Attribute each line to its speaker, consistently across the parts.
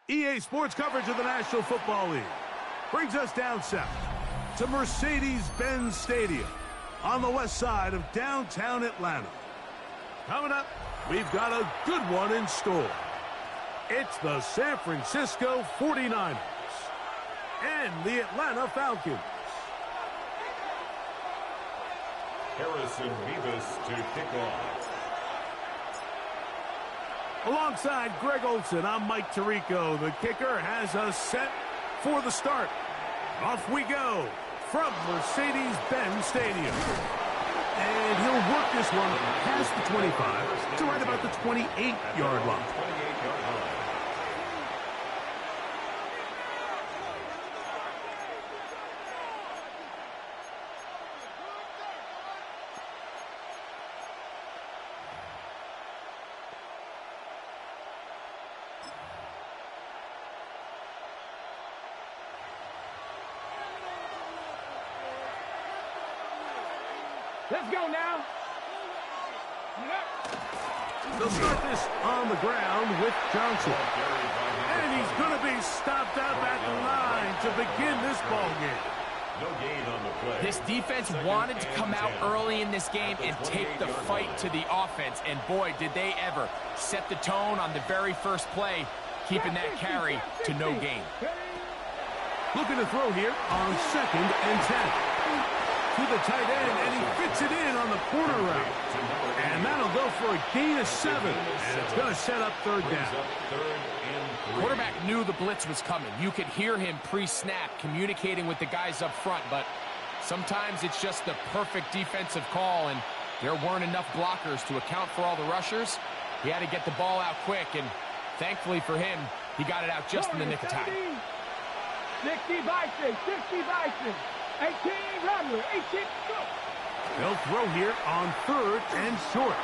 Speaker 1: EA Sports coverage of the National Football League brings us down south to Mercedes-Benz Stadium on the west side of downtown Atlanta. Coming up, we've got a good one in store. It's the San Francisco 49ers and the Atlanta Falcons.
Speaker 2: Harrison Beavis to kick off.
Speaker 1: Alongside Greg Olson, I'm Mike Tirico. The kicker has us set for the start. Off we go from Mercedes-Benz Stadium. And he'll work this one past the 25 to right about the 28-yard line.
Speaker 3: Let's go now.
Speaker 1: They'll start this on the ground with Johnson. And he's going to be stopped up at the line to begin this ball game.
Speaker 2: No gain on the play.
Speaker 4: This defense wanted to come out early in this game and take the fight to the offense. And boy, did they ever set the tone on the very first play, keeping that carry to no gain.
Speaker 1: Looking to throw here on 2nd and 10. To the tight end, and he fits it in on the corner route. And that'll go for a gain of 7. And it's going to set up 3rd down.
Speaker 4: Quarterback knew the blitz was coming. You could hear him pre-snap communicating with the guys up front, but sometimes it's just the perfect defensive call, and there weren't enough blockers to account for all the rushers. He had to get the ball out quick, and thankfully for him, he got it out just in the nick of time.
Speaker 3: 60 Bison, 60 Bison. 18, Rattler, 18, go.
Speaker 1: They'll throw here on 3rd and short.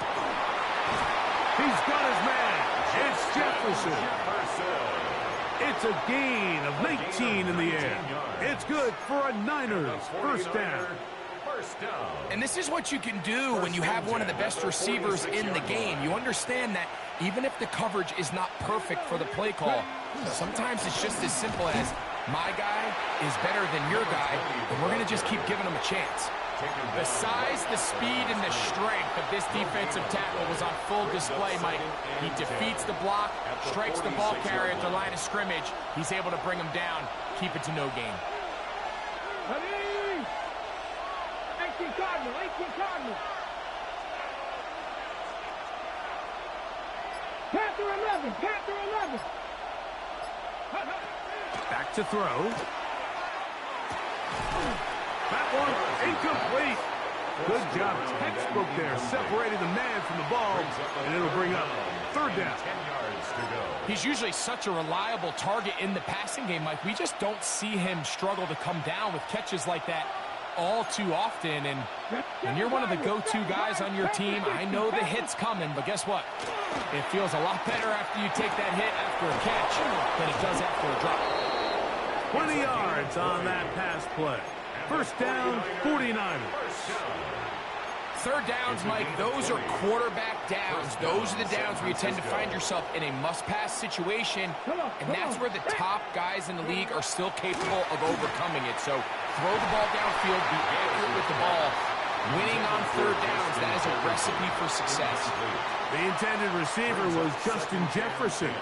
Speaker 1: He's got his man. It's Jefferson. It's a gain of 19 in the air. It's good for a Niners first down.
Speaker 4: And this is what you can do when you have one of the best receivers in the game. You understand that even if the coverage is not perfect for the play call, sometimes it's just as simple as my guy is better than your guy, and we're going to just keep giving him a chance. The size, the speed, and the strength of this defensive tackle was on full display, Mike. He defeats the block, strikes the ball carrier at the line of scrimmage. He's able to bring him down, keep it to no gain.
Speaker 3: 18 Cardinal, 18 Cardinal. Panther 11, Panther 11.
Speaker 1: Back to throw. That one incomplete. Good job, textbook there, separating the man from the ball, and it'll bring up 3rd down.
Speaker 2: 10 yards to go.
Speaker 4: He's usually such a reliable target in the passing game, Mike. We just don't see him struggle to come down with catches like that all too often. And when you're one of the go-to guys on your team, I know the hit's coming, but guess what? It feels a lot better after you take that hit after a catch than it does after a drop.
Speaker 1: 20 yards on that pass play. First down, 49ers.
Speaker 4: 3rd downs, Mike, those are quarterback downs. Those are the downs where you tend to find yourself in a must-pass situation, and that's where the top guys in the league are still capable of overcoming it. So throw the ball downfield, be accurate with the ball. Winning on 3rd downs, that is a recipe for success.
Speaker 1: The intended receiver was Justin Jefferson,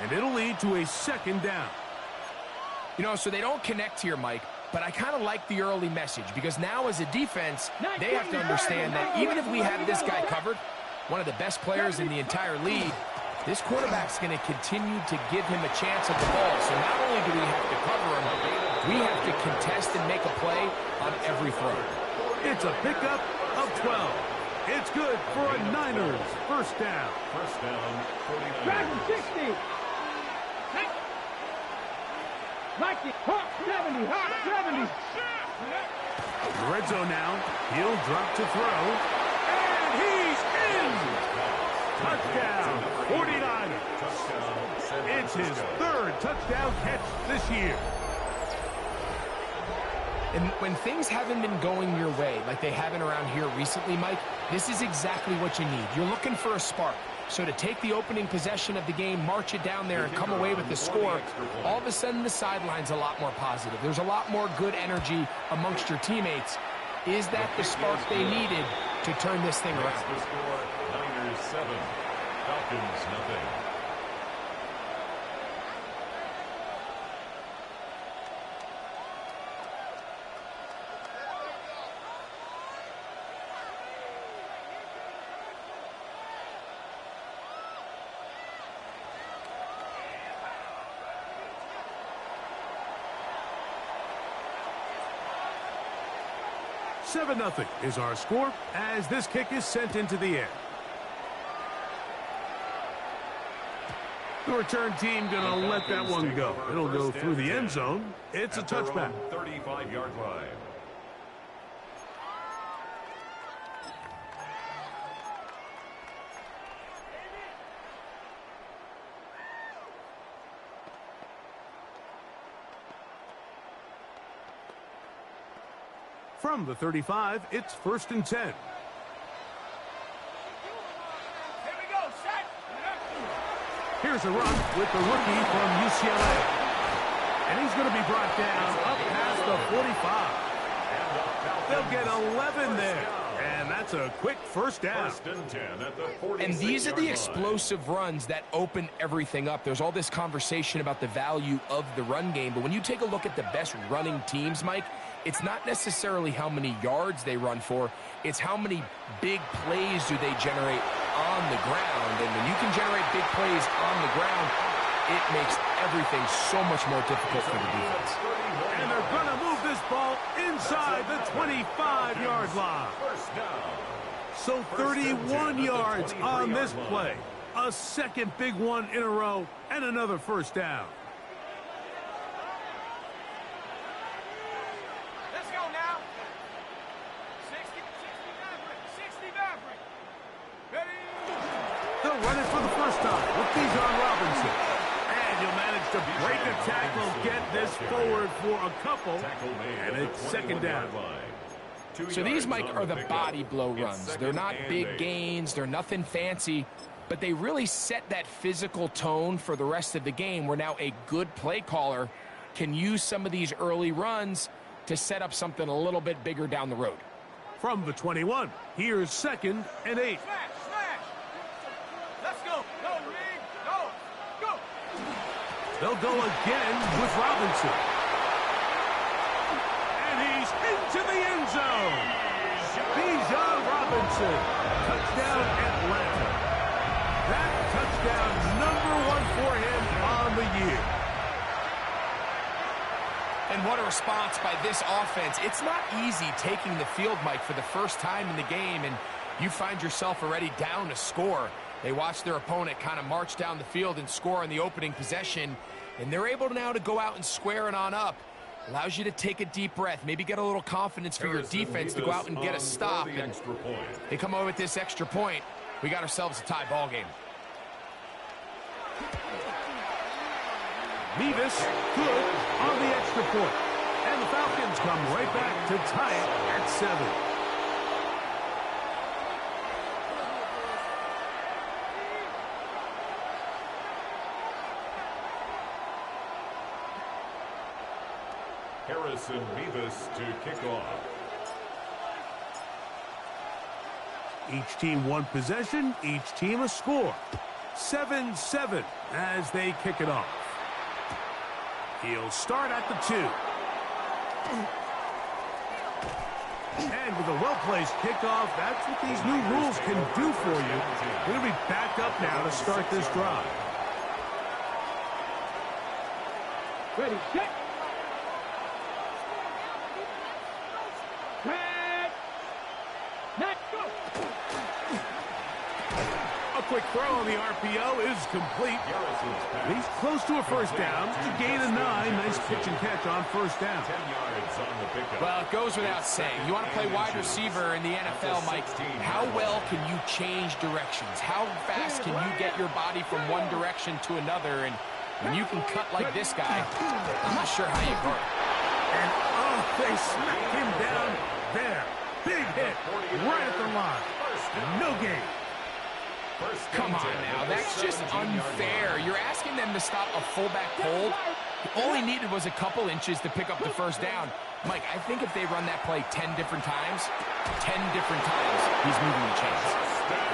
Speaker 1: and it'll lead to a 2nd down.
Speaker 4: You know, so they don't connect here, Mike, but I kind of like the early message because now as a defense, they have to understand that even if we have this guy covered, one of the best players in the entire league, this quarterback's going to continue to give him a chance at the ball. So not only do we have to cover him, we have to contest and make a play on every throw.
Speaker 1: It's a pickup of 12. It's good for a Niners first down.
Speaker 2: First down, 49ers.
Speaker 3: Dragon 60. Like it. Hawk 70. Hawk 70.
Speaker 1: Red zone now. He'll drop to throw. And he's in. Touchdown, 49ers. It's his 3rd touchdown catch this year.
Speaker 4: And when things haven't been going your way like they haven't around here recently, Mike, this is exactly what you need. You're looking for a spark. So to take the opening possession of the game, march it down there, and come away with the score, all of a sudden the sideline's a lot more positive. There's a lot more good energy amongst your teammates. Is that the spark they needed to turn this thing around?
Speaker 2: The score, Niners 7, Falcons nothing.
Speaker 1: Seven 0 is our score as this kick is sent into the air. The return team gonna let that one go. It'll go through the end zone. It's a touchback.
Speaker 2: 35-yard line.
Speaker 1: From the 35, it's 1st and 10.
Speaker 3: Here we go, set.
Speaker 1: Here's a run with the rookie from UCLA. And he's going to be brought down up past the 45. They'll get 11 there. And that's a quick first down.
Speaker 2: 1st and 10 at the 46-yard
Speaker 4: And these are the
Speaker 2: line.
Speaker 4: explosive runs that open everything up. There's all this conversation about the value of the run game, but when you take a look at the best running teams, Mike, it's not necessarily how many yards they run for, it's how many big plays do they generate on the ground. And when you can generate big plays on the ground, it makes everything so much more difficult for the defense.
Speaker 1: And they're going to move this ball inside the 25-yard line.
Speaker 2: First down.
Speaker 1: So 31 yards on this play. A second big one in a row and another first down.
Speaker 3: Let's go now. 60 Maverick. Ready?
Speaker 1: They'll run it for the first time with Bijan Robinson. And you'll manage to break a tackle, get this forward for a couple, and it's second down.
Speaker 4: So these, Mike, are the body blow runs. They're not big gains. They're nothing fancy. But they really set that physical tone for the rest of the game where now a good play caller can use some of these early runs to set up something a little bit bigger down the road.
Speaker 1: From the 21, here's 2nd and 8.
Speaker 3: Smash. Let's go. Go, Reed. Go.
Speaker 1: They'll go again with Robinson. And he's into the end zone. Bijan Robinson. Touchdown Atlanta. That touchdown #1 for him on the year.
Speaker 4: And what a response by this offense. It's not easy taking the field, Mike, for the first time in the game, and you find yourself already down a score. They watch their opponent kind of march down the field and score on the opening possession, and they're able now to go out and square it on up. Allows you to take a deep breath, maybe get a little confidence for your defense to go out and get a stop. And they come over with this extra point. We got ourselves a tie ball game.
Speaker 1: Mevis, good on the extra point. And the Falcons come right back to tie it at 7.
Speaker 2: Harrison Mevis to kick off.
Speaker 1: Each team one possession, each team a score. 7-7 as they kick it off. He'll start at the 2. And with a well-placed kickoff, that's what these new rules can do for you. We're going to be back up now to start this drive.
Speaker 3: Ready, set. Set. Let's go.
Speaker 1: A quick throw on the RPO is complete. He's close to a first down. To gain a 9. Nice pitch and catch on first down.
Speaker 2: 10 yards on the pickup.
Speaker 4: Well, it goes without saying. You want to play wide receiver in the NFL, Mike. How well can you change directions? How fast can you get your body from one direction to another? And when you can cut like this guy, I'm not sure how you guard.
Speaker 1: And they smacked him down there. Big hit right at the line. No gain.
Speaker 4: Come on now, that's just unfair. You're asking them to stop a fullback cold. All he needed was a couple inches to pick up the first down. Mike, I think if they run that play 10 different times, he's moving the chains.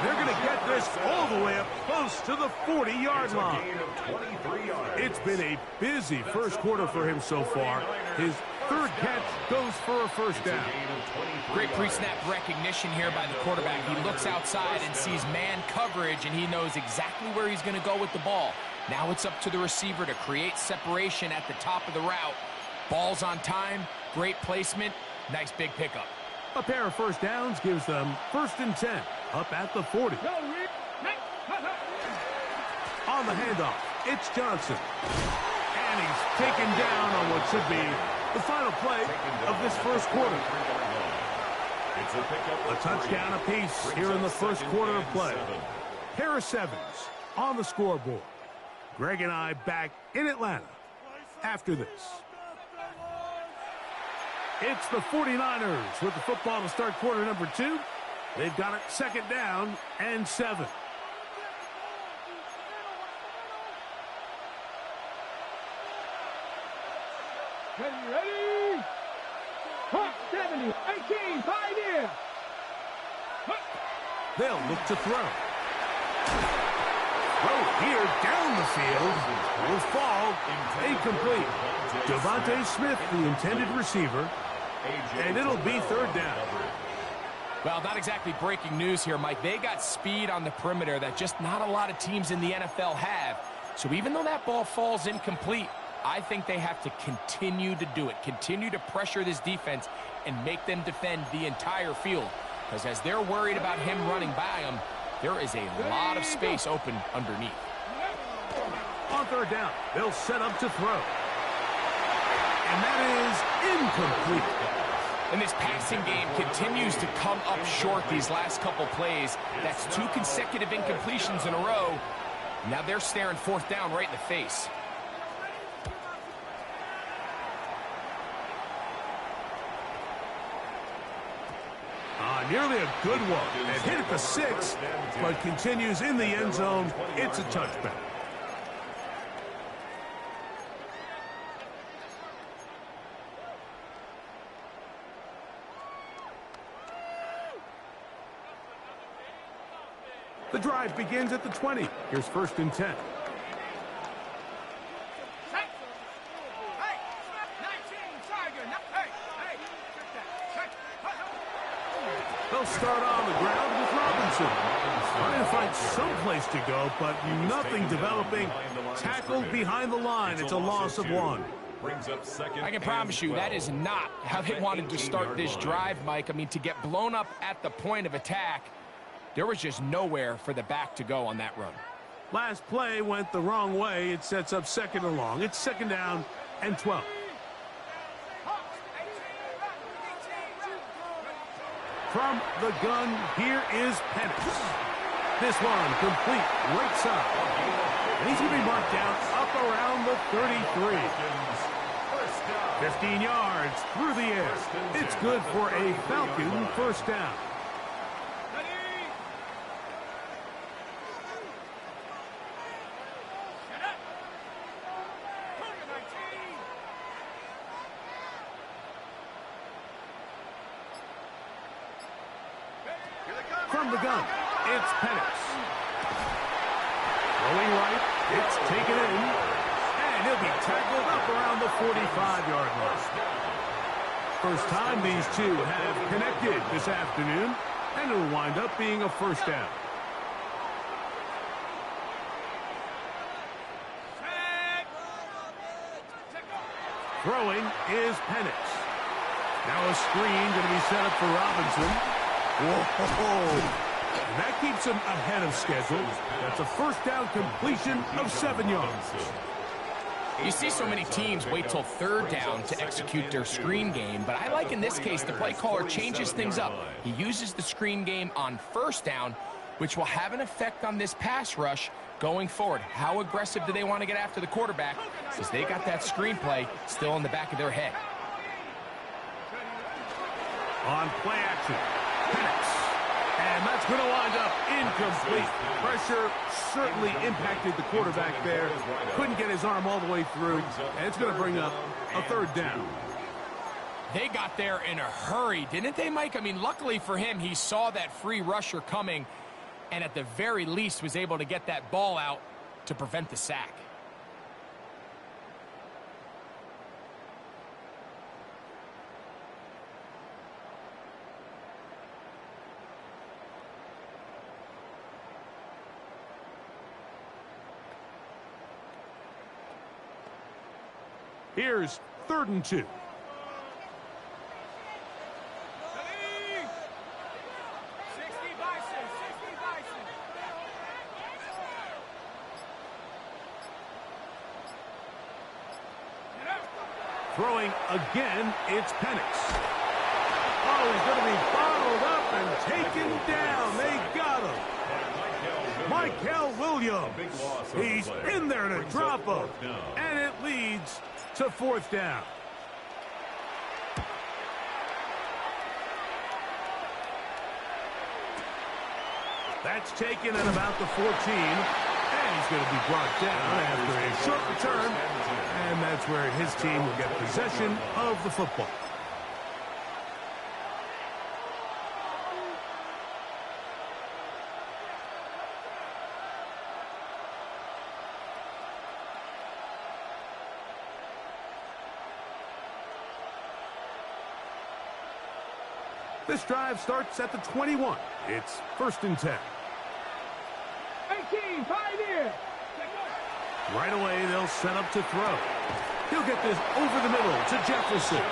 Speaker 1: They're going to get this all the way up close to the 40-yard line. It's been a busy first quarter for him so far. His third catch goes for a first down.
Speaker 4: Great pre-snap recognition here by the quarterback. He looks outside and sees man coverage, and he knows exactly where he's going to go with the ball. Now it's up to the receiver to create separation at the top of the route. Ball's on time, great placement, nice big pickup.
Speaker 1: A pair of first downs gives them 1st and 10, up at the 40. On the handoff, it's Johnson. And he's taken down on what should be the final play of this first quarter. A touchdown apiece here in the first quarter of play. Pair of sevens on the scoreboard. Greg and I back in Atlanta after this. It's the 49ers with the football to start quarter number 2. They've got it 2nd down and 7.
Speaker 3: Ready? Hawk 70, 18, 5 here.
Speaker 1: They'll look to throw. Throw here down the field will fall incomplete. Devontae Smith, the intended receiver, and it'll be 3rd down.
Speaker 4: Well, not exactly breaking news here, Mike. They got speed on the perimeter that just not a lot of teams in the NFL have. So even though that ball falls incomplete, I think they have to continue to do it, continue to pressure this defense and make them defend the entire field. Because as they're worried about him running by them, there is a lot of space open underneath.
Speaker 1: On 3rd down, they'll set up to throw. And that is incomplete.
Speaker 4: And this passing game continues to come up short these last couple plays. That's 2 consecutive incompletions in a row. Now they're staring 4th down right in the face.
Speaker 1: Nearly a good one. And hit at the 6, but continues in the end zone. It's a touchback. The drive begins at the 20. Here's 1st and 10. They'll start on the ground with Robinson. Trying to find some place to go, but nothing developing. Tackled behind the line. It's a loss of 1.
Speaker 4: I can promise you that is not how they wanted to start this drive, Mike. I mean, to get blown up at the point of attack, there was just nowhere for the back to go on that run.
Speaker 1: Last play went the wrong way. It sets up 2nd and long. It's 2nd down and 12. From the gun, here is Penix. This one complete right side. And he's going to be marked down up around the 33. 15 yards through the air. It's good for a Falcon 1st down. From the gun, it's Penix. Rolling right, it's taken in, and he'll be tackled up around the 45-yard line. First time these two have connected this afternoon, and it'll wind up being a 1st down. Throwing is Penix. Now a screen going to be set up for Robinson. Whoa! And that keeps him ahead of schedule. That's a 1st down completion of 7 yards.
Speaker 4: You see so many teams wait till 3rd down to execute their screen game, but I like in this case the play caller changes things up. He uses the screen game on 1st down, which will have an effect on this pass rush going forward. How aggressive do they want to get after the quarterback? Because they got that screen play still in the back of their head.
Speaker 1: On play action, Penix. And that's going to wind up incomplete. Pressure certainly impacted the quarterback there. Couldn't get his arm all the way through. And it's going to bring up a third down.
Speaker 4: They got there in a hurry, didn't they, Mike? I mean, luckily for him, he saw that free rusher coming and at the very least was able to get that ball out to prevent the sack.
Speaker 1: Here's 3rd and 2. Throwing again, it's Penix. Oh, he's going to be bottled up and taken down. They got him. Michael Williams. He's in there to drop him. And it leads to 4th down. That's taken at about the 14. And he's going to be brought down after a short return. And that's where his team will get possession of the football. This drive starts at the 21. It's 1st and 10.
Speaker 3: 18, 5 here.
Speaker 1: Right away, they'll set up to throw. He'll get this over the middle to Jefferson.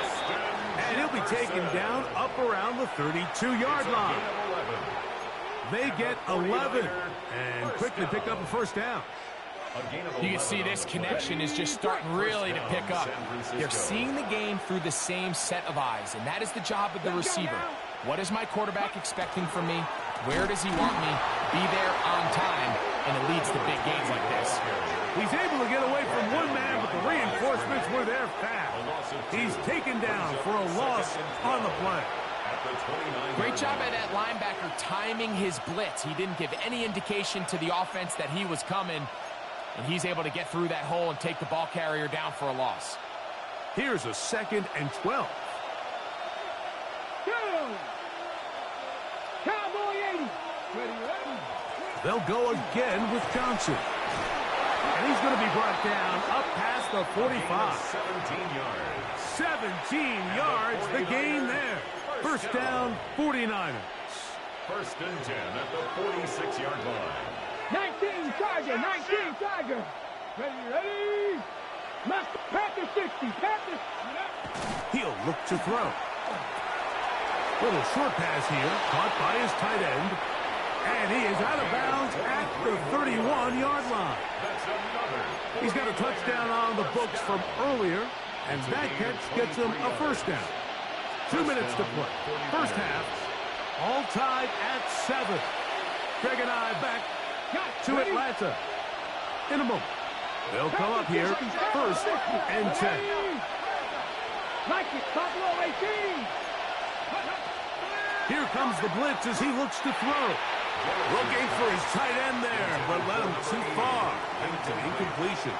Speaker 1: And he'll be taken down up around the 32-yard line. They get 11 and quickly pick up a 1st down.
Speaker 4: You can see this connection is just starting really to pick up. They're seeing the game through the same set of eyes, and that is the job of the receiver. What is my quarterback expecting from me? Where does he want me? Be there on time, and it leads to big gains like this.
Speaker 1: He's able to get away from one man, but the reinforcements were there fast. He's taken down for a loss on the play.
Speaker 4: Great job by that linebacker timing his blitz. He didn't give any indication to the offense that he was coming, and he's able to get through that hole and take the ball carrier down for a loss.
Speaker 1: Here's a 2nd and 12.
Speaker 3: Cowboy 80. Ready.
Speaker 1: They'll go again with Johnson. And he's going to be brought down up past the 45.
Speaker 2: 17 yards.
Speaker 1: 17 yards, the gain there. 1st down, 49ers.
Speaker 2: 1st and 10 at the 46-yard line.
Speaker 3: 19 Tiger. Ready. Panther 60. Panther.
Speaker 1: He'll look to throw. Little short pass here, caught by his tight end. And he is out of bounds at the 31-yard line. He's got a touchdown on the books from earlier, and that catch gets him a 1st down. 2 minutes to play. 1st half, all tied at 7. Greg and I back to Atlanta in a moment. They'll come up here, 1st and 10.
Speaker 3: Like it, Buffalo 18.
Speaker 1: Here comes the blitz as he looks to throw. Looking for his tight end there, but led him too far. It's an incompletion.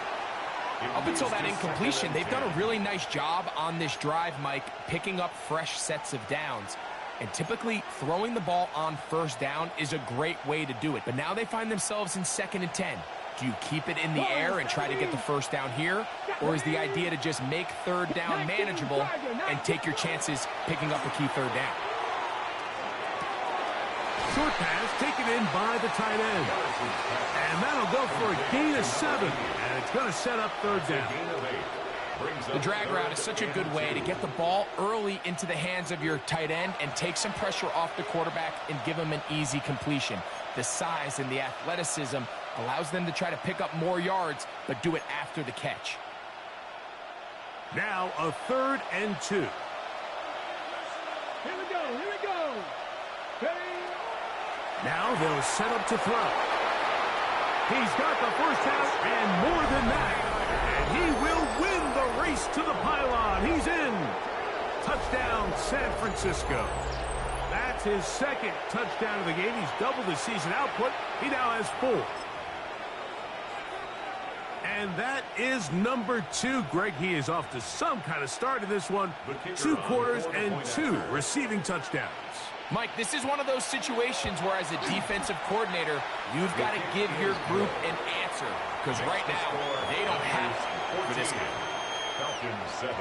Speaker 4: Up until that incompletion, they've done a really nice job on this drive, Mike, picking up fresh sets of downs. And typically, throwing the ball on 1st down is a great way to do it. But now they find themselves in 2nd and 10. Do you keep it in the air and try to get the 1st down here? Or is the idea to just make 3rd down manageable and take your chances picking up a key 3rd down?
Speaker 1: Short pass taken in by the tight end. And that'll go for a gain of 7. And it's going to set up 3rd down.
Speaker 4: The drag route is such a good way to get the ball early into the hands of your tight end and take some pressure off the quarterback and give him an easy completion. The size and the athleticism allows them to try to pick up more yards, but do it after the catch.
Speaker 1: Now a 3rd and 2.
Speaker 3: Here we go. Ready.
Speaker 1: Now they'll set up to throw. He's got the 1st out and more than that. And he will win the race to the pylon. He's in. Touchdown, San Francisco. That's That's his second touchdown of the game. He's doubled his season output. He now has 4. And that is number 2. Greg, he is off to some kind of start in this one. 2 quarters and 2 receiving touchdowns.
Speaker 4: Mike, this is one of those situations where as a defensive coordinator, you've got to give your group an answer. Because right now, they don't have it for this game.
Speaker 2: Falcons 7.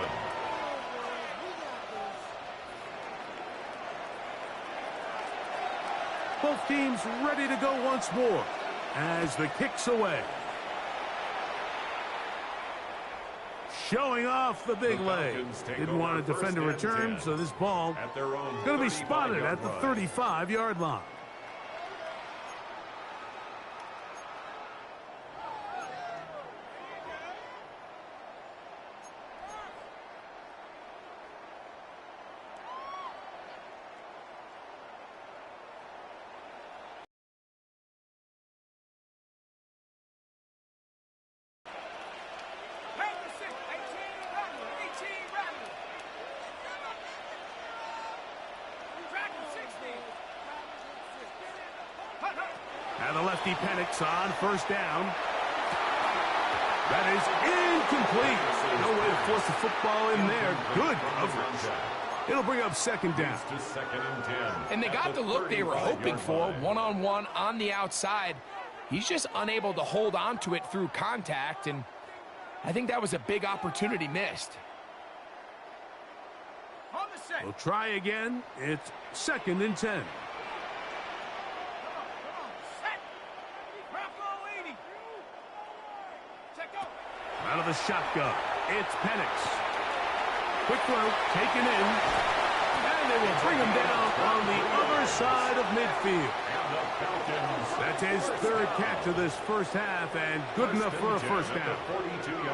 Speaker 1: Both teams ready to go once more as the kick's away. Showing off the big leg. Didn't want to defend a return, so this ball is going to be spotted at the 35-yard line. And the lefty panics on first down. That is incomplete. No way to force the football in there. Good coverage. It'll bring up second down.
Speaker 4: And they got the look they were hoping for, one-on-one on the outside. He's just unable to hold on to it through contact, and I think that was a big opportunity missed.
Speaker 1: We'll try again. It's second and 10. Out of the shotgun, it's Penix. Quick throw, taken in, and they will bring him down on the other side of midfield. That's his third catch of this first half, and good enough for a first down.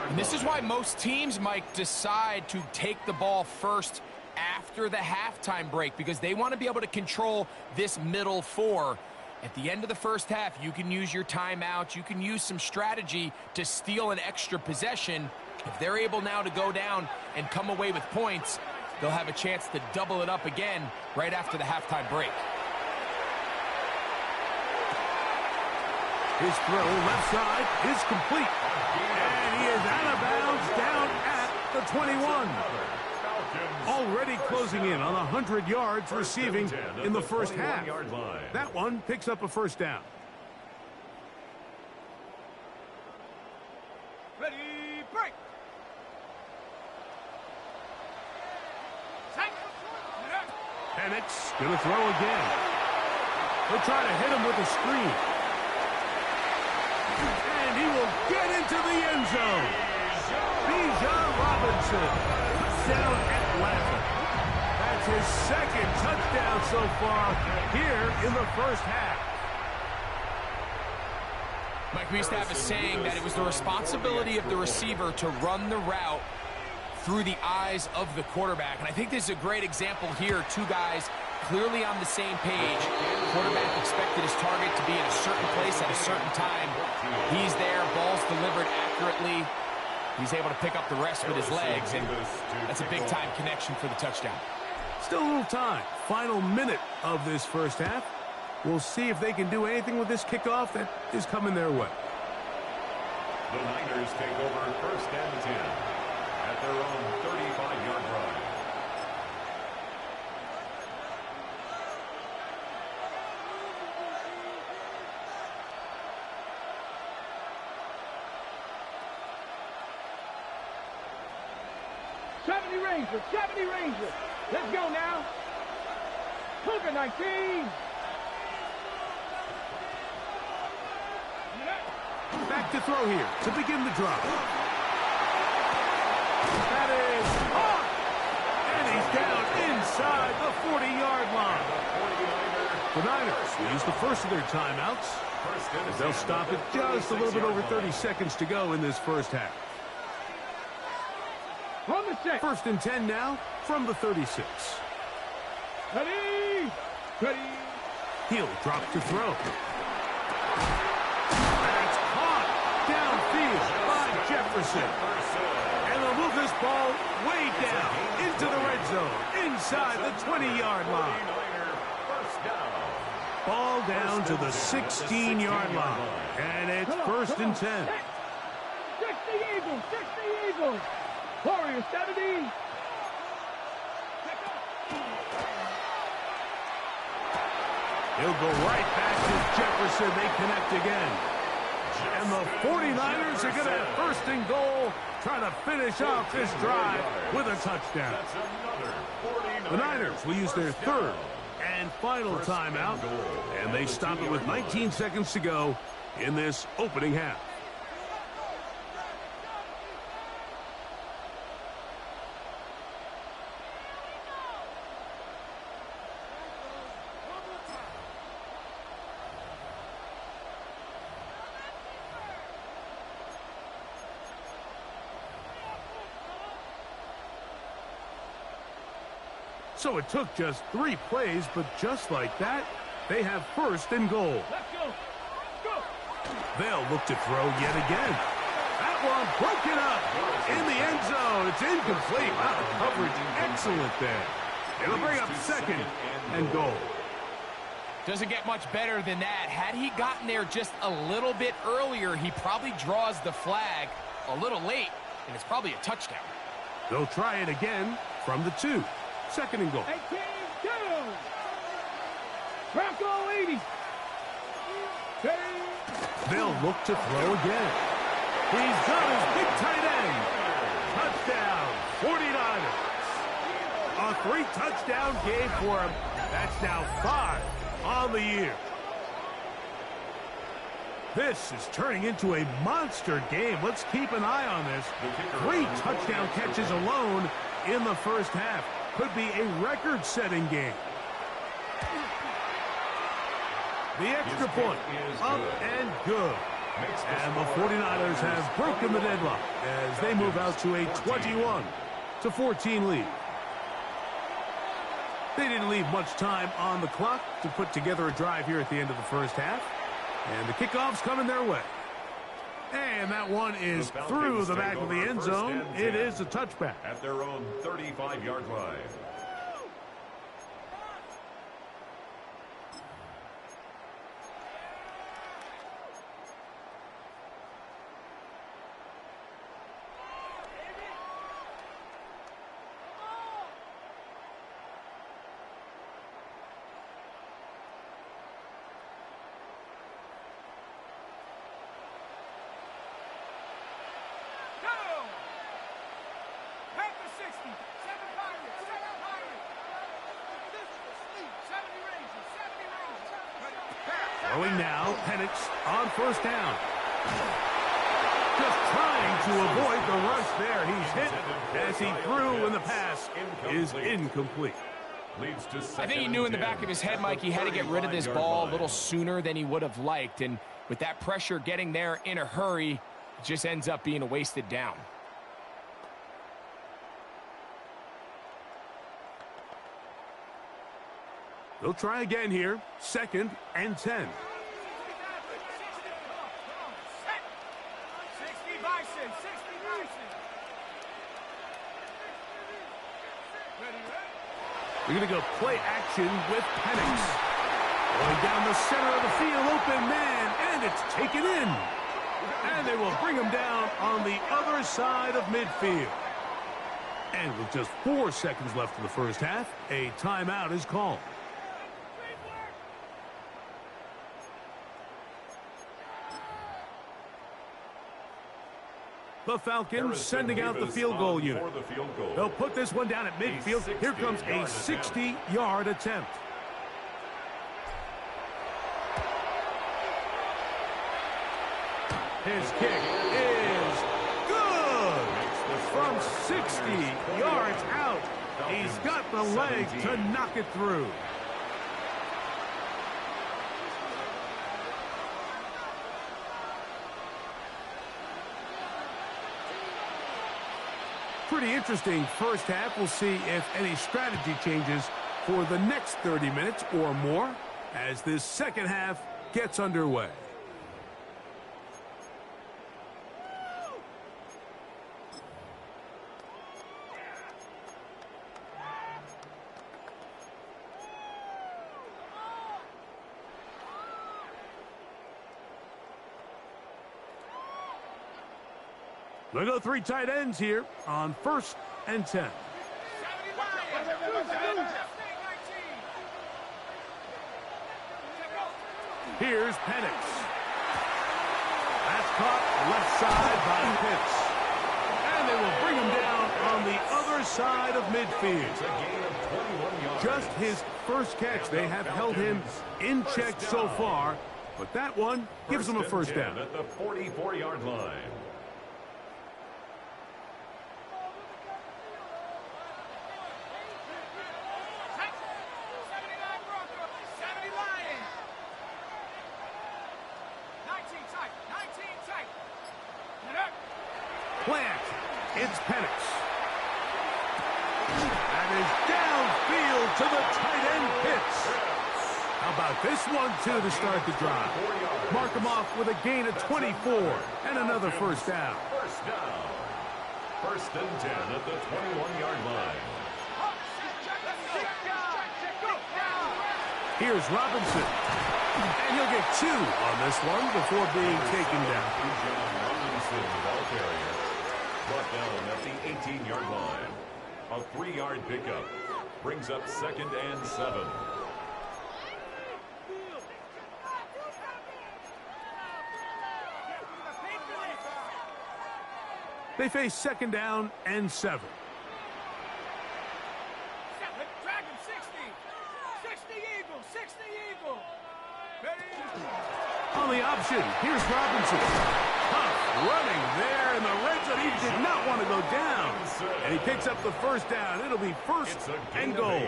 Speaker 4: And this is why most teams, Mike, decide to take the ball first after the halftime break, because they want to be able to control this middle 4. At the end of the first half, you can use your timeouts. You can use some strategy to steal an extra possession. If they're able now to go down and come away with points, they'll have a chance to double it up again right after the halftime break.
Speaker 1: His throw left side is complete. And he is out of bounds down at the 21. Already closing in on 100 yards receiving in the first half. That one picks up a first down.
Speaker 3: Ready, break.
Speaker 1: Penix going to throw again. He'll try to hit him with a screen. And he will get into the end zone. Bijan Robinson. Touchdown Atlanta. That's his second touchdown so far here in the first half.
Speaker 4: Mike, we used to have a saying that it was the responsibility of the receiver to run the route through the eyes of the quarterback. And I think this is a great example here. 2 guys clearly on the same page. Quarterback expected his target to be in a certain place at a certain time. He's there, ball's delivered accurately. He's able to pick up the rest with his legs, and that's a big-time connection for the touchdown.
Speaker 1: Still a little time. Final minute of this first half. We'll see if they can do anything with this kickoff that is coming their way.
Speaker 2: The Niners take over first and 10 at their own 35-yard line.
Speaker 3: Rangers, 70 Rangers. Let's go now. Cougar 19.
Speaker 1: Back to throw here to begin the drive. That is caught. And he's down inside the 40-yard line. The Niners will use the first of their timeouts. As they'll stop it just a little bit over 30 seconds to go in this first half. First and 10 now from the 36.
Speaker 3: Ready. Ready.
Speaker 1: He'll drop to throw. That's caught downfield by Jefferson. And they'll move this ball way down into the red zone, inside the 20-yard line. Ball down to the 16-yard line. And it's first and 10.
Speaker 3: 60 Eagles, 60 Eagles. Warriors 70.
Speaker 1: He'll go right back to Jefferson. They connect again. And the 49ers are going to have first and goal, trying to finish off this drive with a touchdown. The Niners will use their third and final timeout, and they stop it with 19 seconds to go in this opening half. So it took just 3 plays, but just like that, they have first and goal.
Speaker 3: Let's go. Go.
Speaker 1: They'll look to throw yet again. That one broken up in the end zone. It's incomplete. Wow, the coverage excellent there. It'll bring up second and goal.
Speaker 4: Doesn't get much better than that. Had he gotten there just a little bit earlier, he probably draws the flag a little late, and it's probably a touchdown.
Speaker 1: They'll try it again from the 2. Second and goal.
Speaker 3: 18, 2. Bronco 80.
Speaker 1: They'll look to throw again. He's got his big tight end. Touchdown, 49ers. A 3-touchdown game for him. That's now 5 on the year. This is turning into a monster game. Let's keep an eye on this. 3 touchdown catches alone in the first half. Could be a record-setting game. The extra point, up and good. And the 49ers have broken the deadlock as they move out to a 21-14 lead. They didn't leave much time on the clock to put together a drive here at the end of the first half. And the kickoff's coming their way. And that one is through the back of the end zone. It is a touchback.
Speaker 2: At their own 35-yard line.
Speaker 1: Throwing now, Penix on first down. Just trying to avoid the rush there. He's hit as he threw, and the pass is incomplete.
Speaker 4: I think he knew in the back of his head, Mike, he had to get rid of this ball a little sooner than he would have liked. And with that pressure getting there in a hurry, it just ends up being a wasted down.
Speaker 1: They'll try again here. Second and 10. We're going to go play action with Penix. Going down the center of the field, open man, and it's taken in. And they will bring him down on the other side of midfield. And with just 4 seconds left in the first half, a timeout is called. The Falcons sending out the field goal unit. They'll put this one down at midfield. Here comes a 60-yard attempt. His kick is good. From 60 yards out, he's got the legs to knock it through. Pretty interesting first half. We'll see if any strategy changes for the next 30 minutes or more as this second half gets underway. They'll go 3 tight ends here on 1st and 10. Here's Penix. That's caught left side by Pitts. And they will bring him down on the other side of midfield. Just his first catch. They have held him in check so far, but that one gives him a first down.
Speaker 2: At the 44-yard line.
Speaker 1: Plant. It's Penix. That is downfield to the tight end Pitts. How about this one, too, to start the drive? Mark him off with a gain of 24 and another first down.
Speaker 2: First down. 1st and 10 at the 21-yard line.
Speaker 1: Here's Robinson. And he'll get 2 on this one before being taken down.
Speaker 2: Robinson, ball carrier. Brought down at the 18-yard line. A 3-yard pickup. Brings up 2nd and 7.
Speaker 1: They face 2nd down and 7. On the option, here's Robinson. Tough running there in the red zone. He did not want to go down. And he picks up the first down. It'll be 1st and goal.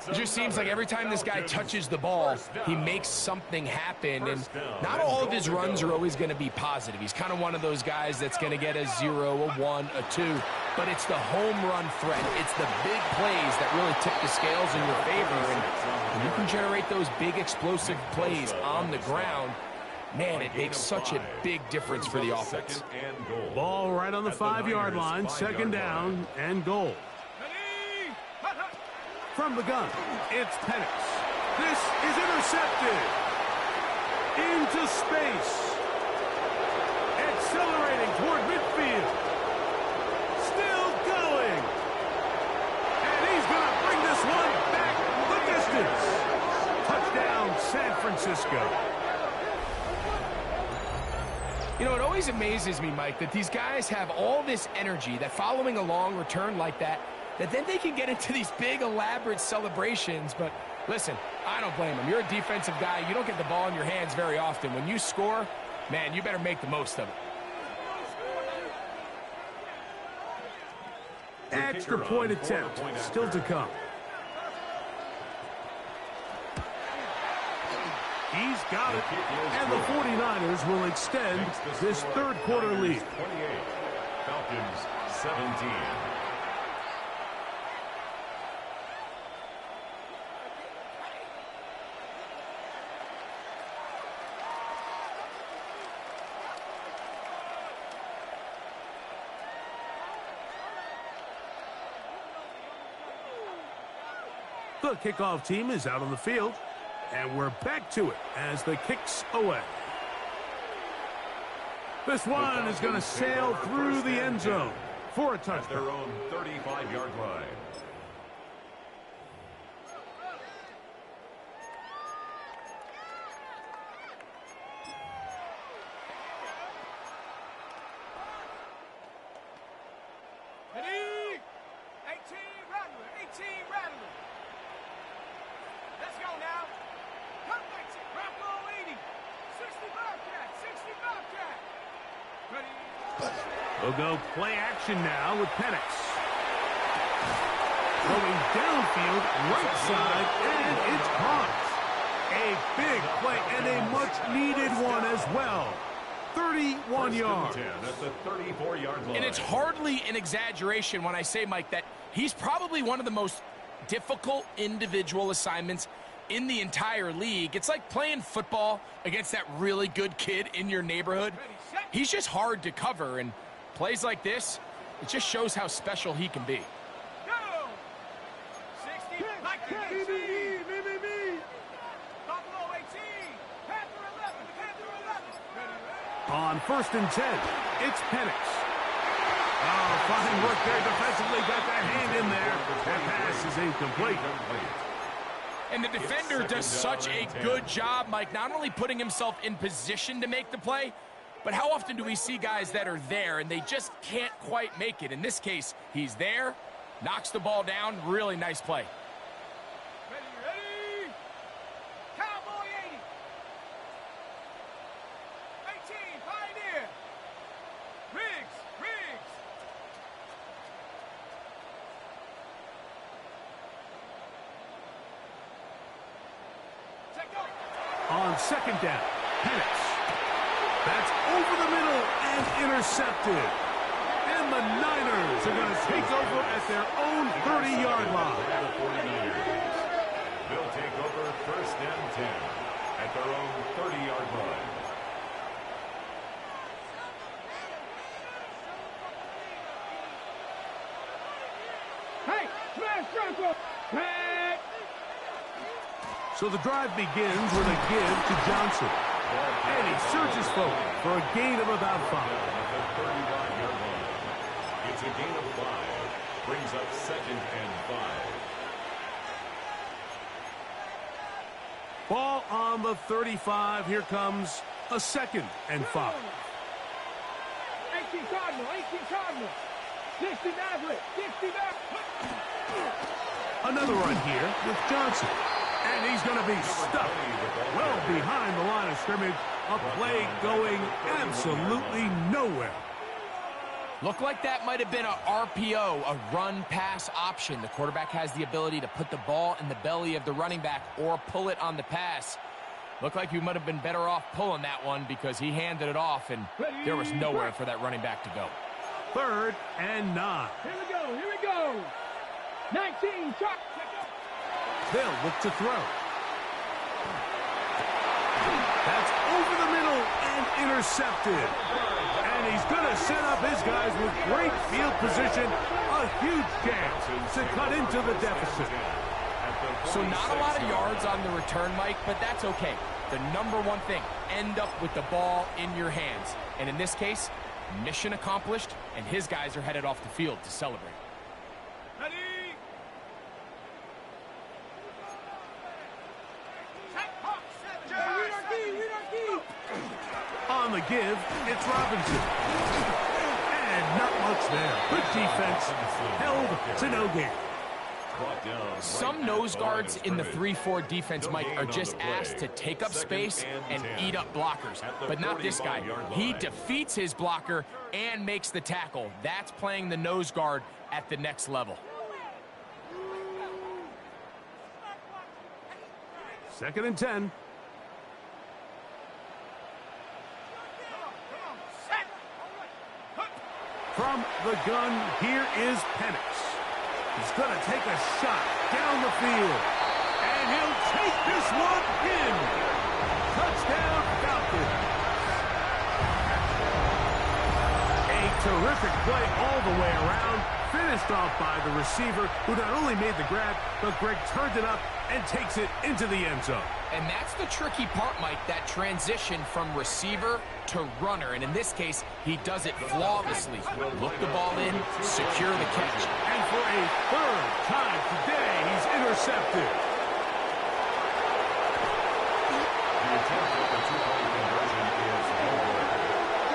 Speaker 4: It just seems like every time this guy touches the ball, he makes something happen. And not all of his runs are always going to be positive. He's kind of one of those guys that's going to get a 0, a 1, a 2. But it's the home run threat. It's the big plays that really tip the scales in your favor. And when you can generate those big explosive plays on the ground, man, it makes such a big difference for the offense.
Speaker 1: Ball right on the 5-yard line. 2nd down and goal. From the gun, it's Penix. This is intercepted. Into space. Accelerating toward midfield. Still going. And he's going to bring this one back the distance. Touchdown, San Francisco.
Speaker 4: You know, it always amazes me, Mike, that these guys have all this energy, that following a long return like that then they can get into these big, elaborate celebrations. But listen, I don't blame them. You're a defensive guy. You don't get the ball in your hands very often. When you score, man, you better make the most of it.
Speaker 1: Extra point attempt still to come. He's got it. And the 49ers will extend this 3rd quarter lead.
Speaker 2: 28, Falcons 17.
Speaker 1: The kickoff team is out on the field, and we're back to it as the kick's away. This one is going to sail through the end zone for a touchdown.
Speaker 2: At their own 35-yard line.
Speaker 1: We'll go play action now with Penix. Going downfield, right side, and it's caught. A big play and a much-needed one as well. 31 yards.
Speaker 2: At the 34-yard line.
Speaker 4: And it's hardly an exaggeration when I say, Mike, that he's probably one of the most difficult individual assignments in the entire league. It's like playing football against that really good kid in your neighborhood. He's just hard to cover, and plays like this, it just shows how special he can be.
Speaker 1: On On 1st and 10, it's Penix. Oh, fine work there defensively. Got that hand in there. That pass is incomplete.
Speaker 4: And the defender does such a good job, Mike, not only putting himself in position to make the play, but how often do we see guys that are there and they just can't quite make it? In this case, he's there, knocks the ball down. Really nice play.
Speaker 3: Ready? Cowboy 80. 18, Pioneer. Riggs. Check go.
Speaker 1: On 2nd down, Penix. That's over the middle and intercepted. And the Niners are going to take over at their own 30-yard line.
Speaker 2: The 49ers. They'll take over 1st and 10 at their own 30-yard line.
Speaker 3: Hey, smash Bronco. Hey.
Speaker 1: So the drive begins with a give to Johnson. And he surges forward for a gain of about 5.
Speaker 2: At the 31-yard line. It's a gain of 5. Brings up 2nd and 5.
Speaker 1: Ball on the 35. Here comes a 2nd and 5.
Speaker 3: 18 Cardinal. 60 Maverick. 60 Maverick.
Speaker 1: Another run here with Johnson. And he's going to be stuck well behind the line of scrimmage. A play going absolutely nowhere.
Speaker 4: Looked like that might have been a RPO, a run-pass option. The quarterback has the ability to put the ball in the belly of the running back or pull it on the pass. Looked like he might have been better off pulling that one because he handed it off, and there was nowhere for that running back to go.
Speaker 1: 3rd and 9.
Speaker 3: Here we go. 19, Chuck.
Speaker 1: They'll look to throw. That's over the middle and intercepted. And he's going to set up his guys with great field position. A huge chance to cut into the deficit.
Speaker 4: So not a lot of yards on the return, Mike, but that's okay. The number one thing, end up with the ball in your hands. And in this case, mission accomplished, and his guys are headed off the field to celebrate.
Speaker 3: Ready?
Speaker 1: On the give, it's Robinson. And not much there. Good defense. Held to no gain.
Speaker 4: Some nose guards in the 3-4 defense, Mike, are just asked to take up space and eat up blockers. But not this guy. He defeats his blocker and makes the tackle. That's playing the nose guard at the next level.
Speaker 1: 2nd and 10. From the gun, here is Penix. He's going to take a shot down the field. And he'll take this one in. Touchdown, Falcons. A terrific play all the way around. Finished off by the receiver, who not only made the grab, but Greg turned it up and takes it into the end zone.
Speaker 4: And that's the tricky part, Mike, that transition from receiver to runner. And in this case, he does it flawlessly. Look the ball in, secure the catch.
Speaker 1: And for a 3rd time today, he's intercepted.
Speaker 2: The attempt at the two-point conversion is no good.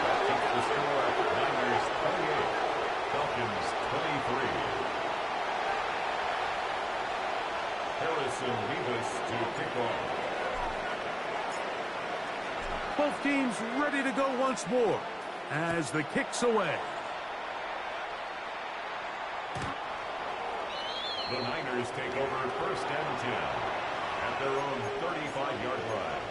Speaker 2: That keeps the score at Niners 28, Falcons 23. Harrison Rivas to kick off.
Speaker 1: Both teams ready to go once more as the kick's away.
Speaker 2: The Niners take over 1st and 10 at their own 35-yard line.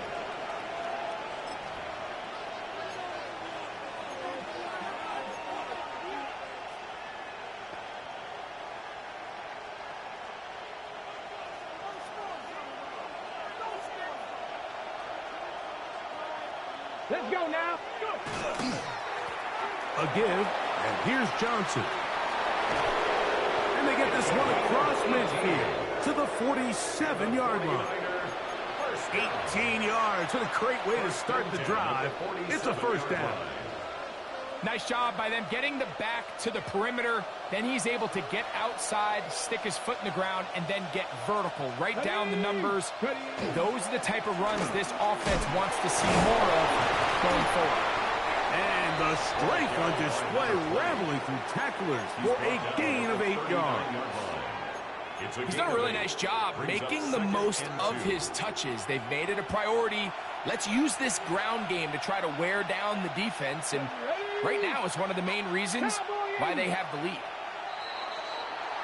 Speaker 3: Let's go now.
Speaker 1: A give, and here's Johnson. And they get this one across midfield to the 47-yard line. 18 yards. What a great way to start the drive. It's a 1st down.
Speaker 4: Nice job by them getting the back to the perimeter. Then he's able to get outside, stick his foot in the ground, and then get vertical, right down the numbers. Those are the type of runs this offense wants to see more of going forward.
Speaker 1: And the strength on display, rambling through tacklers for a gain of 8 yards.
Speaker 4: He's done a really nice job making the most of his touches. They've made it a priority. Let's use this ground game to try to wear down the defense, and right now it's one of the main reasons why they have the lead.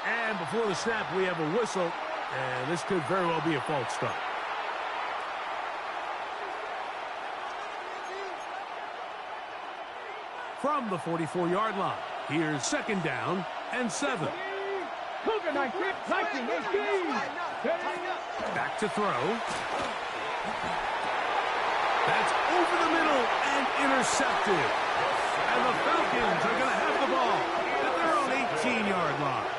Speaker 1: And before the snap, we have a whistle, and this could very well be a false start. From the 44-yard line, here's 2nd down and 7. Back to throw. That's over the middle and intercepted. And the Falcons are going to have the ball at their own 18-yard line.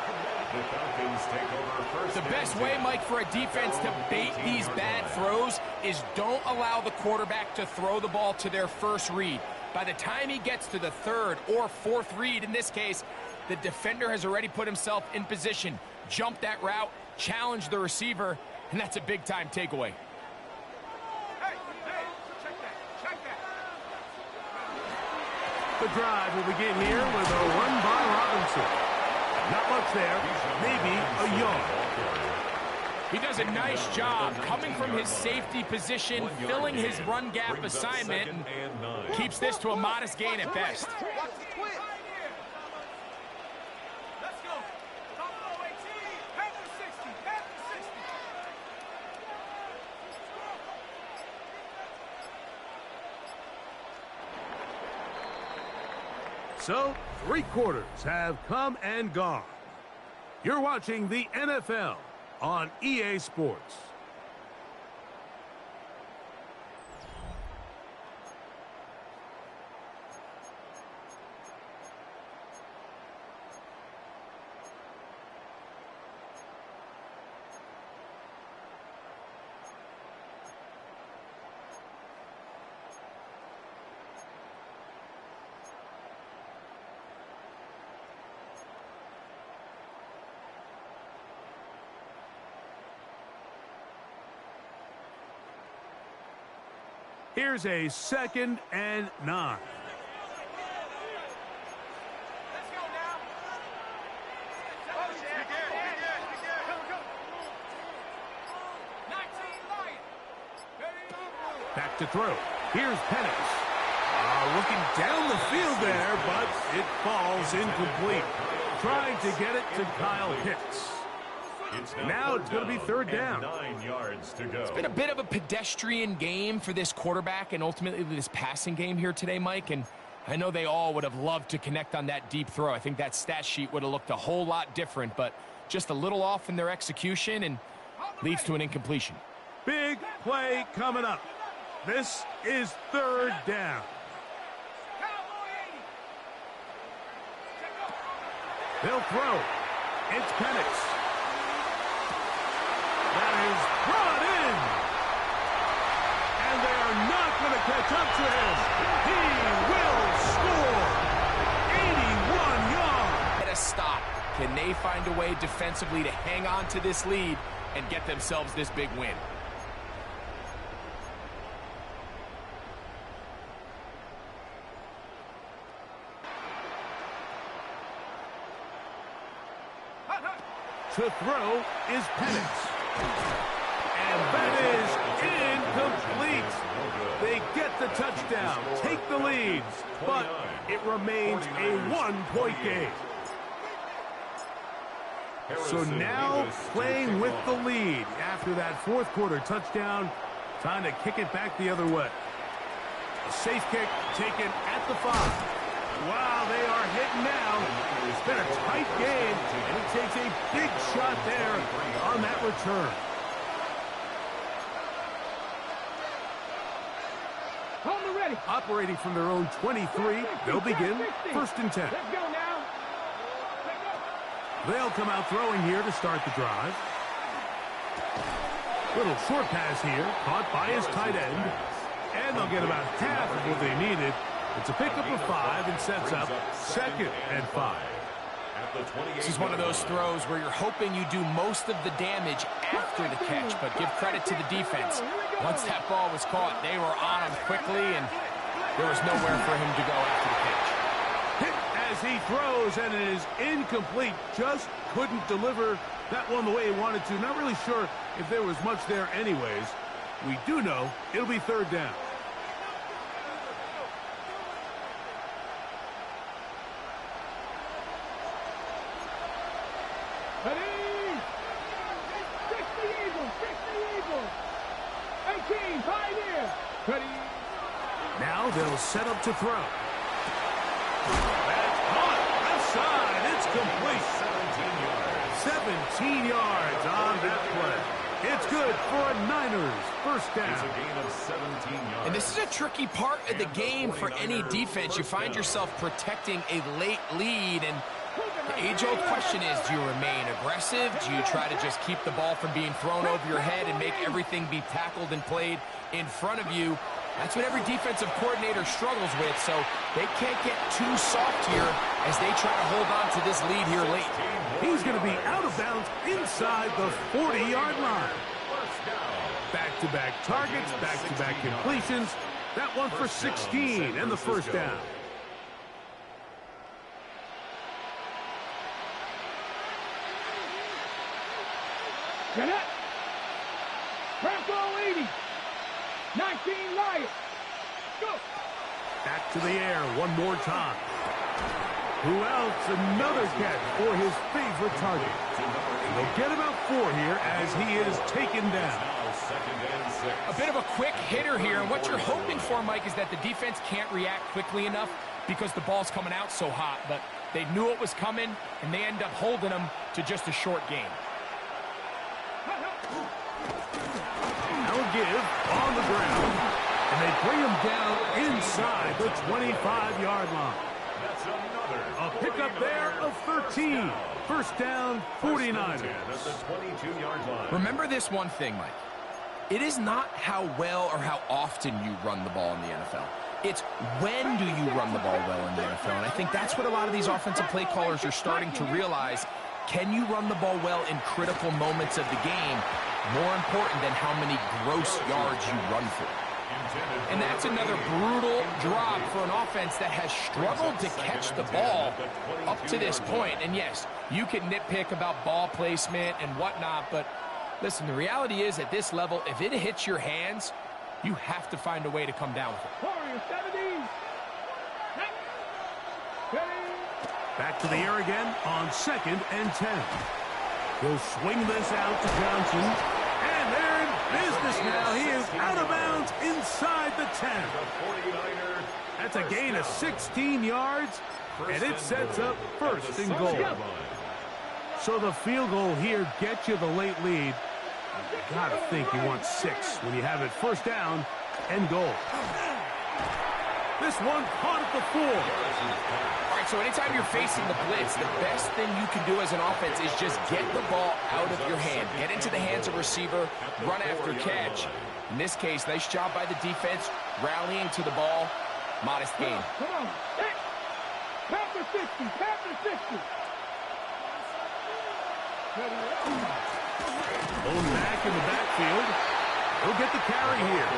Speaker 2: The Falcons take over first.
Speaker 4: The best way, Mike, for a defense to bait these bad throws is don't allow the quarterback to throw the ball to their first read. By the time he gets to the 3rd or 4th read, in this case, the defender has already put himself in position, jumped that route, challenged the receiver, and that's a big-time takeaway.
Speaker 1: The drive will begin here with a run by Robinson. Not much there, maybe a yard.
Speaker 4: He does a nice job coming from his safety position, filling his run gap assignment, and keeps this to a modest gain at best.
Speaker 1: So, 3 quarters have come and gone. You're watching the NFL on EA Sports. Here's a 2nd and 9. Back to throw. Here's Penix. Looking down the field there, but it falls incomplete. Trying to get it to Kyle Pitts. Now it's going to be 3rd down.
Speaker 2: 9 yards to go.
Speaker 4: It's been a bit of a pedestrian game for this quarterback and ultimately this passing game here today, Mike. And I know they all would have loved to connect on that deep throw. I think that stat sheet would have looked a whole lot different, but just a little off in their execution and leads to an incompletion.
Speaker 1: Big play coming up. This is 3rd down. They'll throw. It's Penix. That is brought in. And they are not going to catch up to him. He will score. 81 yards.
Speaker 4: Get a stop. Can they find a way defensively to hang on to this lead and get themselves this big win?
Speaker 1: To throw is Penix. And that is incomplete. They get the touchdown, take the lead, but it remains a 1-point game. So now playing with the lead after that 4th quarter touchdown, trying to kick it back the other way. A safe kick taken at the 5. Wow, they are hitting now. It's been a tight game, and it takes a big shot there on that return. Operating from their own 23, they'll begin 1st and 10. They'll come out throwing here to start the drive. Little short pass here, caught by his tight end. And they'll get about half of what they needed It's a pickup of 5 and sets up 2nd and 5.
Speaker 4: This is one of those throws where you're hoping you do most of the damage after the catch, but give credit to the defense. Once that ball was caught, they were on him quickly, and there was nowhere for him to go after the catch.
Speaker 1: Hit as he throws, and it is incomplete. Just couldn't deliver that one the way he wanted to. Not really sure if there was much there anyways. We do know it'll be 3rd down.
Speaker 3: Ready? 60 Eagles, 60 Eagles. 18, Pioneer. Ready?
Speaker 1: Now they'll set up to throw. That's caught. Left side. It's complete. 17 yards on that play. It's good for a Niners first down.
Speaker 2: It's a gain of 17 yards.
Speaker 4: And this is a tricky part of the game for any defense. You find yourself protecting a late lead, and the age-old question is, do you remain aggressive? Do you try to just keep the ball from being thrown over your head and make everything be tackled and played in front of you? That's what every defensive coordinator struggles with, so they can't get too soft here as they try to hold on to this lead here late.
Speaker 1: He's going to be out of bounds inside the 40-yard line. Back-to-back targets, back-to-back completions. That one for 16 and the first down.
Speaker 3: Get it. Franco 80. 19 Lions. Go.
Speaker 1: Back to the air one more time. Who else? Another catch for his favorite target. They'll get about 4 here as he is taken down.
Speaker 4: A bit of a quick hitter here, and what you're hoping for, Mike, is that the defense can't react quickly enough because the ball's coming out so hot, but they knew it was coming, and they end up holding them to just a short game.
Speaker 1: Now give on the ground, and they bring him down inside the 25-yard line. A pickup there of 13. First down, 49ers.
Speaker 4: Remember this one thing, Mike. It is not how well or how often you run the ball in the NFL. It's when do you run the ball well in the NFL. And I think that's what a lot of these offensive play callers are starting to realize. Can you run the ball well in critical moments of the game? More important than how many gross yards you run for. And that's another brutal drop for an offense that has struggled to catch the ball up to this point. And yes, you can nitpick about ball placement and whatnot, but listen, the reality is at this level, if it hits your hands, you have to find a way to come down with it.
Speaker 1: Back to the air again on 2nd and 10. He'll swing this out to Johnson. And they're in business now. He is out of bounds inside the 10. That's a gain of 16 yards, and it sets up 1st and goal. So the field goal here gets you the late lead. You gotta think you want 6 when you have it 1st down and goal. This one caught at the 4.
Speaker 4: All right, so anytime you're facing the blitz, the best thing you can do as an offense is just get the ball out of your hand. Get into the hands of receiver, run after catch. In this case, nice job by the defense, rallying to the ball. Modest gain.
Speaker 3: Come on. Panther 60. Panther 60.
Speaker 1: Going back in the backfield. He'll get the carry here.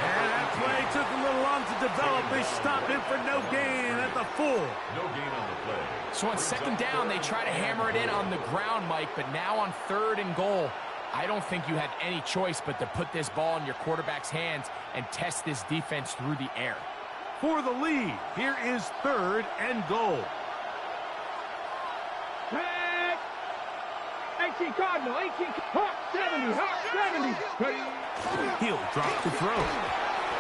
Speaker 1: And that play took a little long to develop. They stopped him for no gain at the 4.
Speaker 2: No gain on the play.
Speaker 4: So on 2nd down, they try to hammer it in on the ground, Mike, but now on 3rd and goal, I don't think you had any choice but to put this ball in your quarterback's hands and test this defense through the air.
Speaker 1: For the lead, here is 3rd and goal.
Speaker 3: 18 Cardinal, 18 Hawk 70, Hawk 70.
Speaker 1: He'll drop the throw.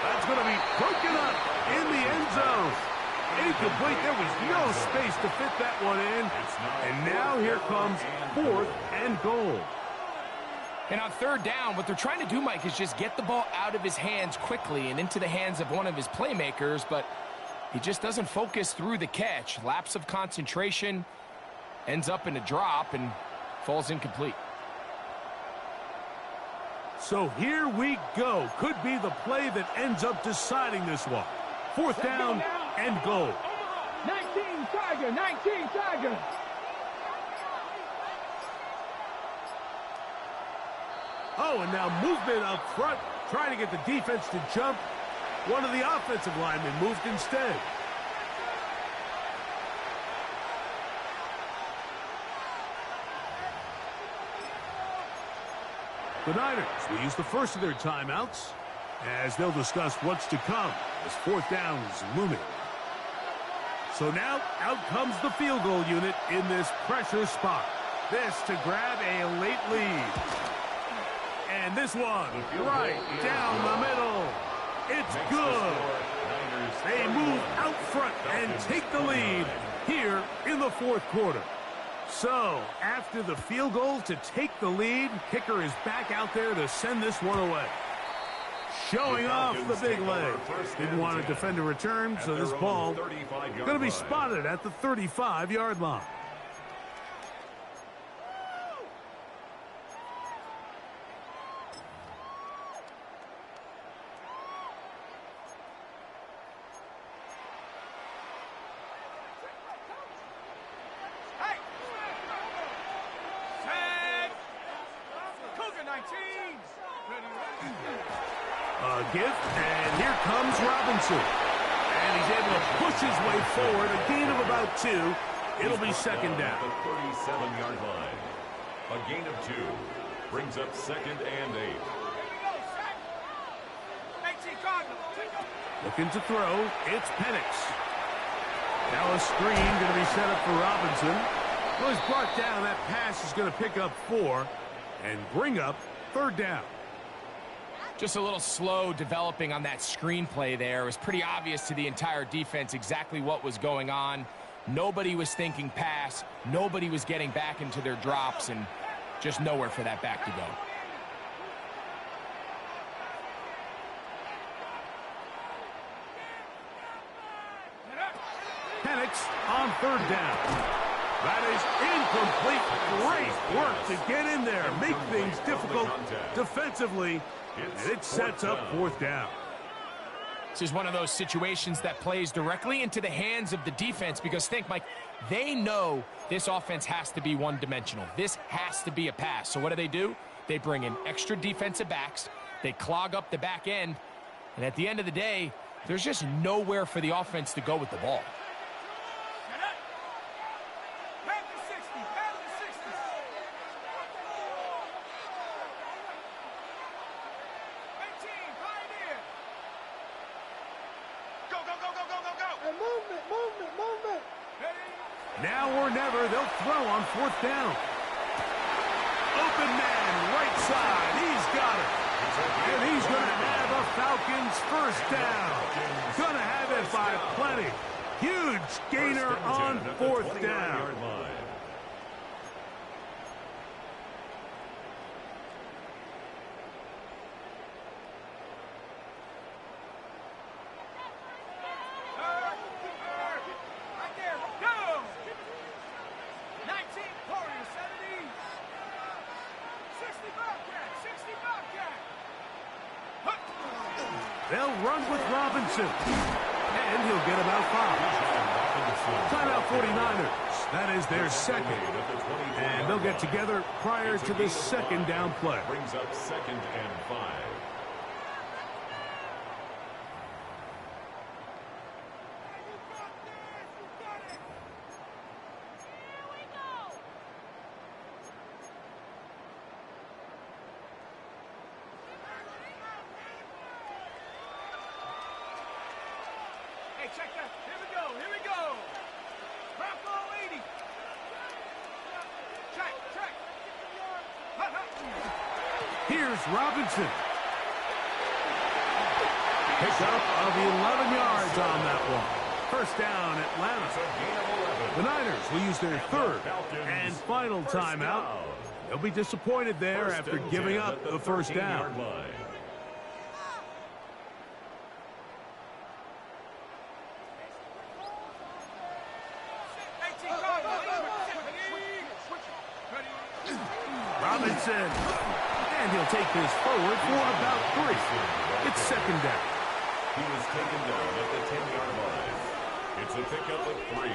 Speaker 1: That's going to be broken up in the end zone. Incomplete. There was no space to fit that one in. And now here comes 4th and goal.
Speaker 4: And on 3rd down, what they're trying to do, Mike, is just get the ball out of his hands quickly and into the hands of one of his playmakers, but he just doesn't focus through the catch. Lapse of concentration, ends up in a drop, and falls incomplete.
Speaker 1: So here we go. Could be the play that ends up deciding this one. 4th down and goal.
Speaker 3: 19 Tiger, 19 Tiger.
Speaker 1: Oh, and now movement up front, trying to get the defense to jump. One of the offensive linemen moved instead. The Niners will use the first of their timeouts as they'll discuss what's to come as fourth down is looming. So now out comes the field goal unit in this pressure spot. This to grab a late lead. And this one right down the middle. It's good. They move out front and take the lead here in the fourth quarter. So, after the field goal to take the lead, kicker is back out there to send this one away. Showing off the big leg. Didn't want to defend a return, so this ball going to be spotted at the 35-yard line. Give, and here comes Robinson. And he's able to push his way forward, a gain of about 2. It'll be second down.
Speaker 2: The 37-yard line. A gain of 2 brings up second and 8.
Speaker 1: Looking to throw, it's Penix. Now a screen going to be set up for Robinson. Well, he's brought down. That pass is going to pick up 4 and bring up third down.
Speaker 4: Just a little slow developing on that screenplay there. It was pretty obvious to the entire defense exactly what was going on. Nobody was thinking pass. Nobody was getting back into their drops, and just nowhere for that back to go.
Speaker 1: Penix on third down. That is incomplete. Great work to get in there, make things difficult defensively. And it sets up fourth down.
Speaker 4: This is one of those situations that plays directly into the hands of the defense because think, Mike, they know this offense has to be one-dimensional. This has to be a pass. So what do? They bring in extra defensive backs. They clog up the back end. And at the end of the day, there's just nowhere for the offense to go with the ball.
Speaker 1: Now or never, they'll throw on fourth down. Open man, right side. He's got it. And he's going to have a Falcons first down. Going to have it by plenty. Huge gainer on fourth down. They'll run with Robinson. And he'll get about 5. Timeout 49ers. That is their second. And they'll get together prior to the second down play.
Speaker 2: Brings up second and 5.
Speaker 3: Check that. Here we go. Here we go. Bravo 80. Check.
Speaker 1: Here's Robinson. Pickup of 11 yards on that one. First down, Atlanta. The Niners will use their third and final timeout. They'll be disappointed there after giving up the first down. Robinson, and he'll take this forward for about 3. It's second down.
Speaker 2: He was taken down at the 10-yard line. It's a pickup of 3.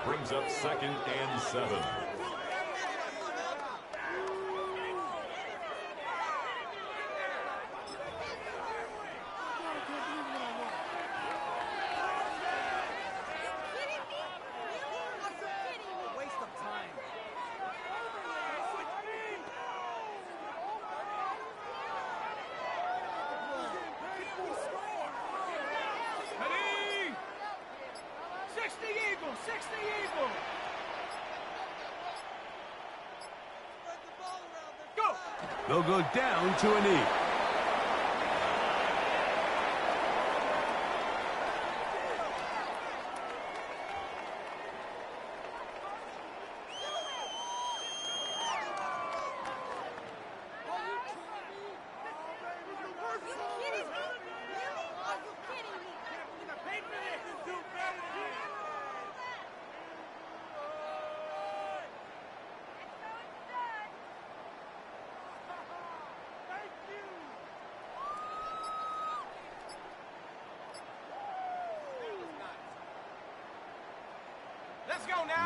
Speaker 2: Brings up 2nd and 7.
Speaker 1: They'll go down to a knee.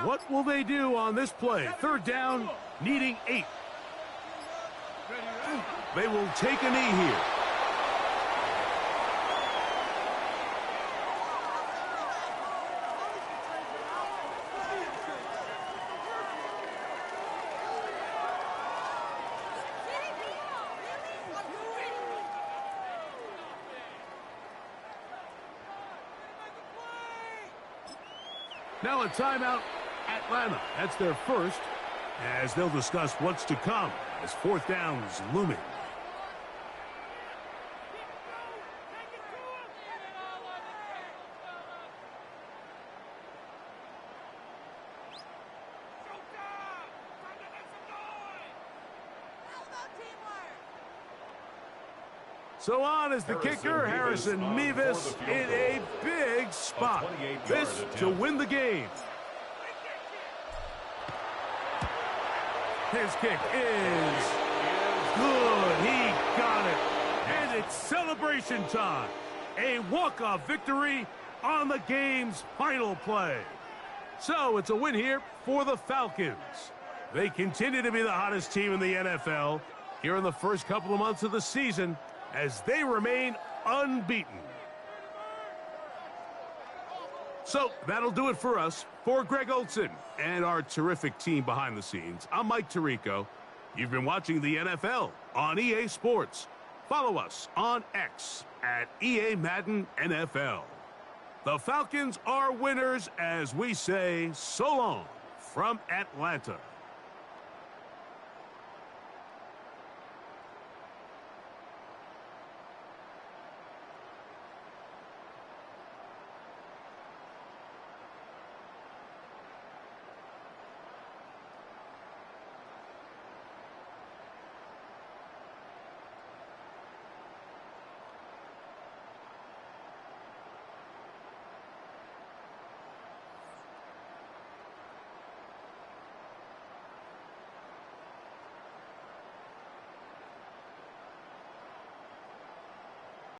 Speaker 1: What will they do on this play? 3rd down, needing 8. They will take a knee here. Now a timeout, Atlanta. That's their first, as they'll discuss what's to come as 4th down is looming. So on is the kicker, Harrison Mevis, in a big spot. This to win the game. His kick is good. He got it. And it's celebration time. A walk-off victory on the game's final play. So it's a win here for the Falcons. They continue to be the hottest team in the NFL here in the first couple of months of the season, as they remain unbeaten. So that'll do it for us. For Greg Olson and our terrific team behind the scenes, I'm Mike Tirico. You've been watching the NFL on EA Sports. Follow us on X at EA Madden NFL. The Falcons are winners as we say so long from Atlanta.